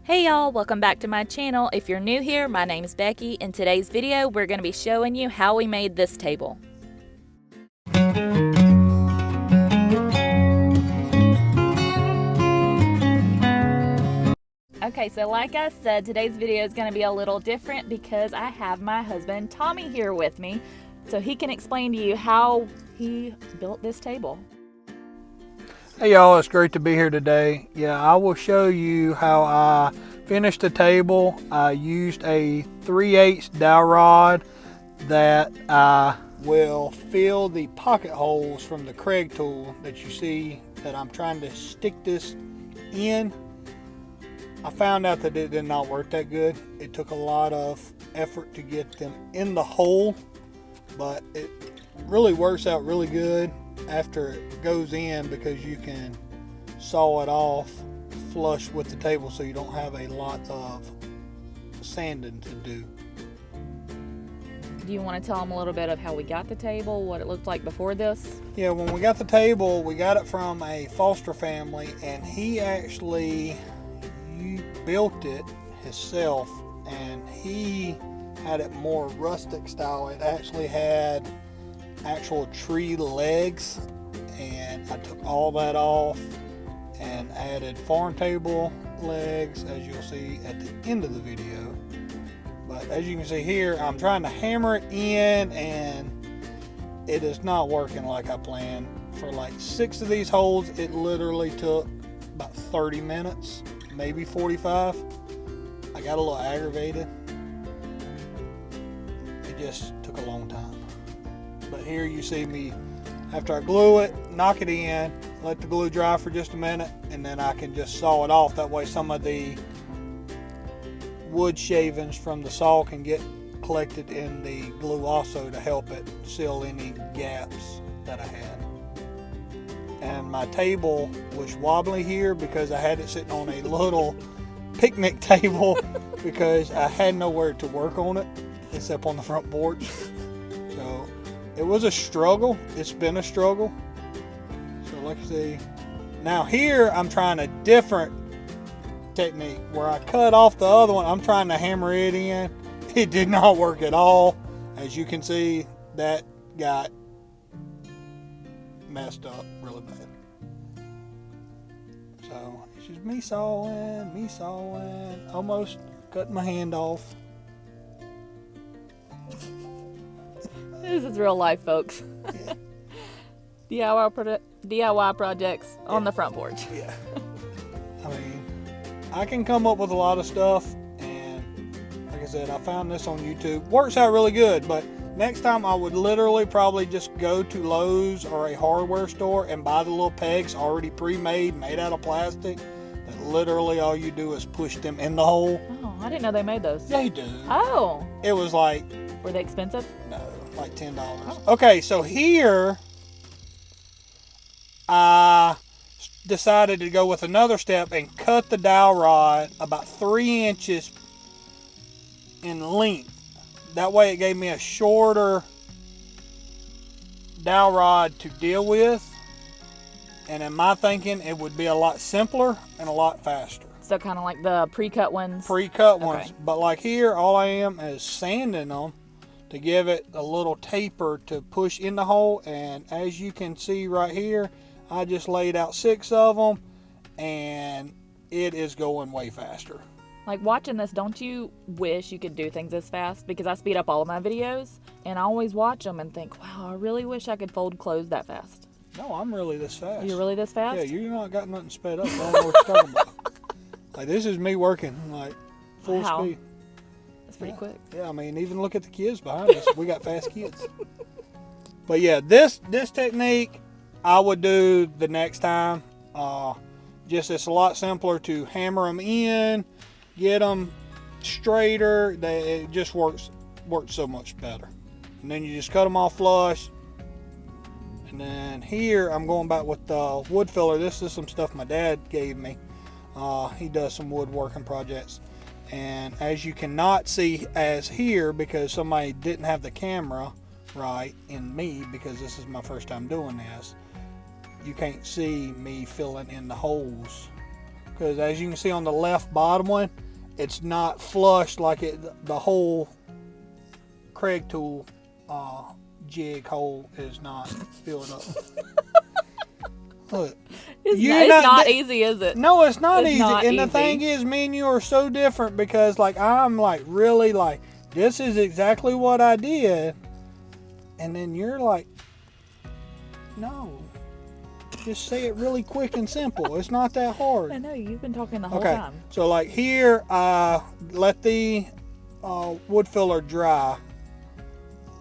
Hey y'all, welcome back to my channel. If you're new here, my name is Becky. In today's video, we're going to be showing you how we made this table. Okay, so like I said, today's video is going to be a little different because I have my husband Tommy here with me, so he can explain to you how he built this table. Hey y'all, it's great to be here today. Yeah, I will show you how I finished the table. I used a 3/8 dowel rod that I will fill the pocket holes from the Craig tool that you see that I'm trying to stick this in. I found out that it did not work that good. It took a lot of effort to get them in the hole, but it really works out really good after it goes in because you can saw it off flush with the table so you don't have a lot of sanding to do. Do you want to tell them a little bit of how we got the table, what it looked like before this? Yeah, when we got the table, we got it from a foster family, and he actually built it himself, and he had it more rustic style. It actually had actual tree legs, and I took all that off and added farm table legs, as you'll see at the end of the video. But as you can see here, I'm trying to hammer it in, and it is not working like I planned. For like 6 of these holes, it literally took about 30 minutes, maybe 45. I got a little aggravated. It just took a long time. But here you see me, after I glue it, knock it in, let the glue dry for just a minute, and then I can just saw it off. That way some of the wood shavings from the saw can get collected in the glue also to help it seal any gaps that I had. And my table was wobbly here because I had it sitting on a little picnic table because I had nowhere to work on it except on the front porch. So it was a struggle. It's been a struggle. So let's see. Now here I'm trying a different technique where I cut off the other one. I'm trying to hammer it in. It did not work at all. As you can see, that got messed up really bad. So it's just me sawing, almost cutting my hand off. This is real life, folks. Yeah. DIY projects on the front porch. Yeah. I mean, I can come up with a lot of stuff, and like I said, I found this on YouTube. Works out really good, but next time I would literally probably just go to Lowe's or a hardware store and buy the little pegs already pre-made, made out of plastic, that literally all you do is push them in the hole. Oh, I didn't know they made those. They do. Oh. It was like... Were they expensive? No, like $10. Oh. Okay, so here I decided to go with another step and cut the dowel rod about 3 inches in length. That way it gave me a shorter dowel rod to deal with, and in my thinking it would be a lot simpler and a lot faster. So kind of like the pre-cut ones? Pre-cut ones. But like here, all I am is sanding them to give it a little taper to push in the hole, and as you can see right here, I just laid out 6 of them, and it is going way faster. Like watching this, don't you wish you could do things this fast? Because I speed up all of my videos, and I always watch them and think, wow, I really wish I could fold clothes that fast. No, I'm really this fast. You're really this fast? Yeah, you not got nothing sped up. I don't know what you're talking about. Like, this is me working like full speed. That's pretty quick. Yeah, I mean, even look at the kids behind us. We got fast kids. But yeah, this technique I would do the next time. Just it's a lot simpler to hammer them in, get them straighter. It just works so much better. And then you just cut them off flush. And then here I'm going back with the wood filler. This is some stuff my dad gave me. He does some woodworking projects. And as you cannot see as here because somebody didn't have the camera right in me, because this is my first time doing this, you can't see me filling in the holes because as you can see on the left bottom one, it's not flush like the whole Craig tool jig hole is not filled up. Look, it's not easy, is it? No, it's not easy. Not and easy. the thing is, me and you are so different because like I'm like really like this is exactly what I did, and then you're like, no, just say it really quick and simple. It's not that hard. I know, you've been talking the whole Okay, time. so like here, let the wood filler dry,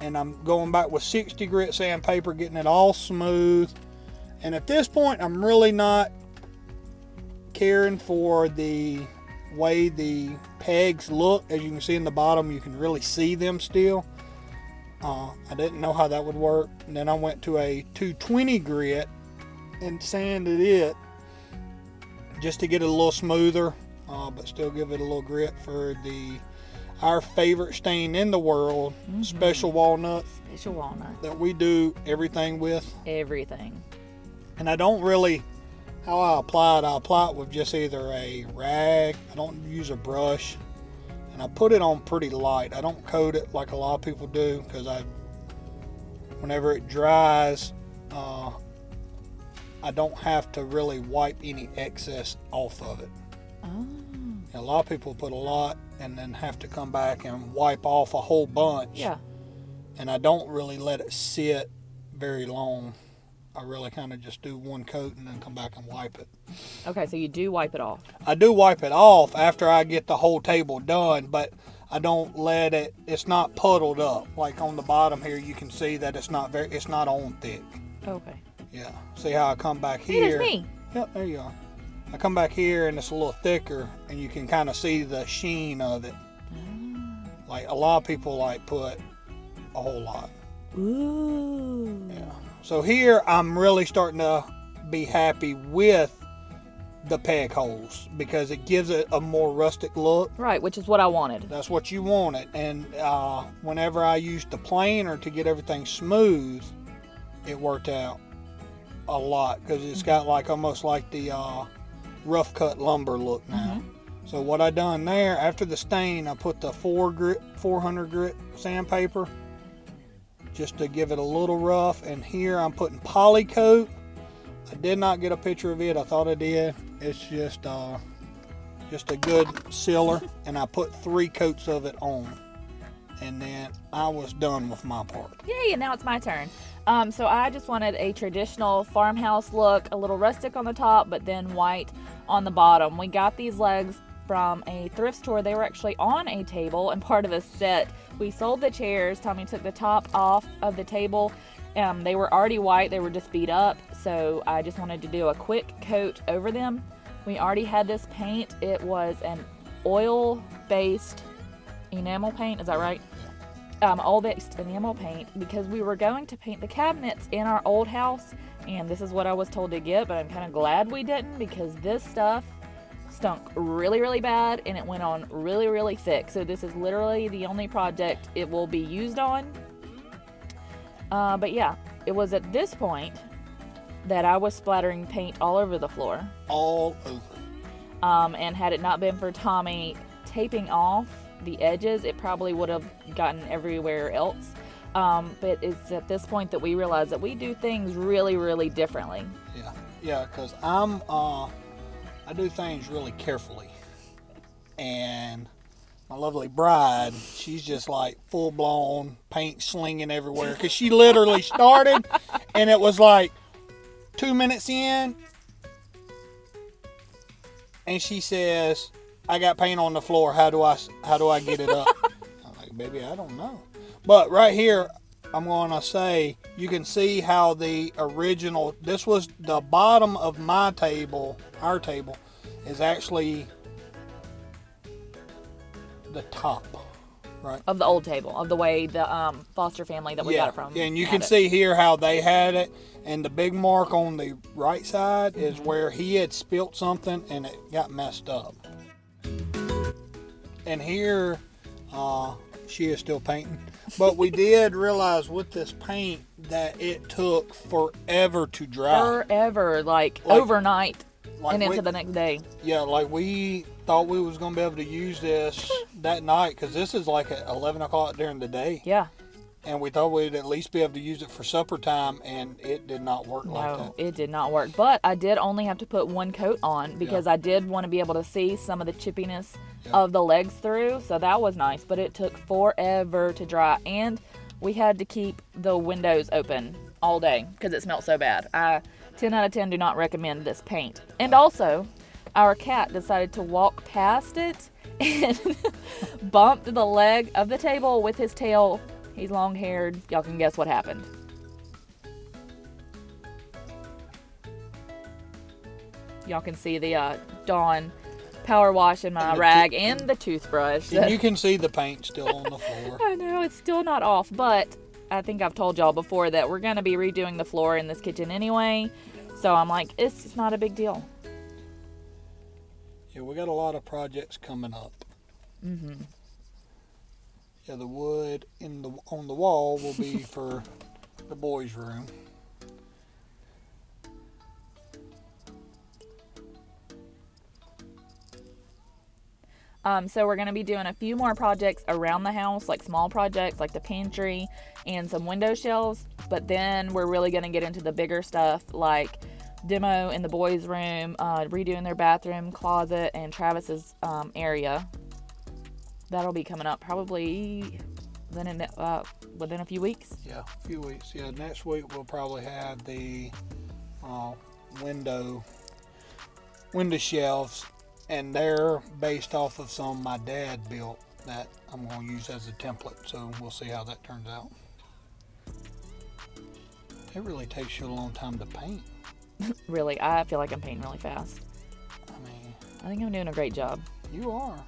and I'm going back with 60 grit sandpaper, getting it all smooth. And at this point, I'm really not caring for the way the pegs look. As you can see in the bottom, you can really see them still. I didn't know how that would work. And then I went to a 220 grit and sanded it just to get it a little smoother, but still give it a little grit for our favorite stain in the world, special walnut. Special walnut. That we do everything with. Everything. And I don't really, how I apply it with just either a rag. I don't use a brush. And I put it on pretty light. I don't coat it like a lot of people do because whenever it dries, I don't have to really wipe any excess off of it. Oh. A lot of people put a lot and then have to come back and wipe off a whole bunch. Yeah. And I don't really let it sit very long. I really kind of just do one coat and then come back and wipe it. Okay, so you do wipe it off. I do wipe it off after I get the whole table done, but I don't let it, it's not puddled up. Like on the bottom here, you can see that it's not on thick. Okay. Yeah. See how I come back Hey, here? there's me. Yep, there you are. I come back here and it's a little thicker and you can kind of see the sheen of it. Like a lot of people like put a whole lot. Ooh. Yeah. So here I'm really starting to be happy with the peg holes because it gives it a more rustic look. Right, which is what I wanted. That's what you wanted. And whenever I used the planer to get everything smooth, it worked out a lot because it's got like almost like the rough cut lumber look now. So what I done there, after the stain, I put the 400 grit sandpaper just to give it a little rough. And here I'm putting poly coat. I did not get a picture of it. I thought I did. It's just a good sealer, and I put 3 coats of it on, and then I was done with my part. Yay, and now it's my turn. So I just wanted a traditional farmhouse look, a little rustic on the top, but then white on the bottom. We got these legs from a thrift store. They were actually on a table and part of a set. We sold the chairs. Tommy took the top off of the table. They were already white. They were just beat up. So I just wanted to do a quick coat over them. We already had this paint. It was an oil-based enamel paint. Is that right? Oil-based enamel paint because we were going to paint the cabinets in our old house. And this is what I was told to get, but I'm kind of glad we didn't because this stuff stunk really, really bad and it went on really, really thick. So this is literally the only project it will be used on. But yeah, it was at this point that I was splattering paint all over the floor. All over. And had it not been for Tommy taping off the edges, it probably would have gotten everywhere else. But it's at this point that we realize that we do things really, really differently. Yeah, because I do things really carefully. And my lovely bride, she's just like full-blown paint slinging everywhere. Because she literally started, and it was like 2 minutes in, and she says, I got paint on the floor. How do I get it up? I'm like, baby, I don't know. But right here, I'm going to say, you can see how the original, this was the bottom of my table, our table, is actually the top, right? Of the old table, of the way the foster family that we got it from. Yeah, and you can see here how they had it, and the big mark on the right side is where he had spilt something and it got messed up. And here, she is still painting. But we did realize with this paint that it took forever to dry. Forever, like overnight. like and into the next day. Yeah, like we thought we was gonna be able to use this that night because this is like at 11 o'clock during the day. Yeah. And we thought we'd at least be able to use it for supper time, and it did not work like that. No, it did not work. But I did only have to put one coat on because I did want to be able to see some of the chippiness of the legs through. So that was nice, but it took forever to dry. And we had to keep the windows open all day because it smelled so bad. 10 out of 10 do not recommend this paint. And also, our cat decided to walk past it and bumped the leg of the table with his tail. He's long-haired. Y'all can guess what happened. Y'all can see the Dawn power wash in my rag and the toothbrush. And you can see the paint still on the floor. I know, it's still not off, but I think I've told y'all before that we're going to be redoing the floor in this kitchen anyway. So I'm like, it's not a big deal. Yeah, we got a lot of projects coming up. Mm-hmm. Yeah, the wood on the wall will be for the boys' room. So we're going to be doing a few more projects around the house, like small projects like the pantry and some window shelves. But then we're really going to get into the bigger stuff like demo in the boys' room, redoing their bathroom, closet, and Travis's area. That'll be coming up probably within a few weeks. Yeah, a few weeks. Yeah, next week we'll probably have the window shelves, and they're based off of some my dad built that I'm going to use as a template. So we'll see how that turns out. It really takes you a long time to paint. Really, I feel like I'm painting really fast. I think I'm doing a great job. You are.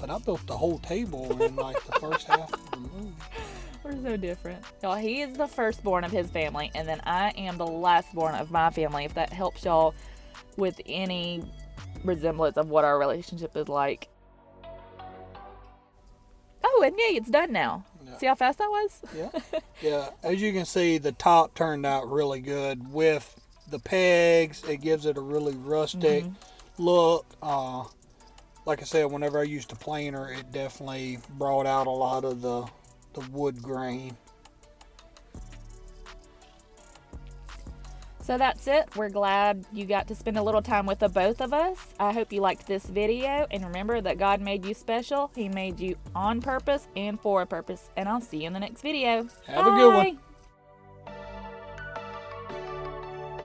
But I built the whole table in like the first half of the movie. We're so different. Y'all, he is the firstborn of his family, and then I am the lastborn of my family, if that helps y'all with any resemblance of what our relationship is like. Oh, and yay, it's done now. Yeah. See how fast that was? Yeah. As you can see, the top turned out really good with the pegs. It gives it a really rustic look. Like I said, whenever I used a planer, it definitely brought out a lot of the wood grain. So that's it. We're glad you got to spend a little time with the both of us. I hope you liked this video. And remember that God made you special. He made you on purpose and for a purpose. And I'll see you in the next video. Have a good one.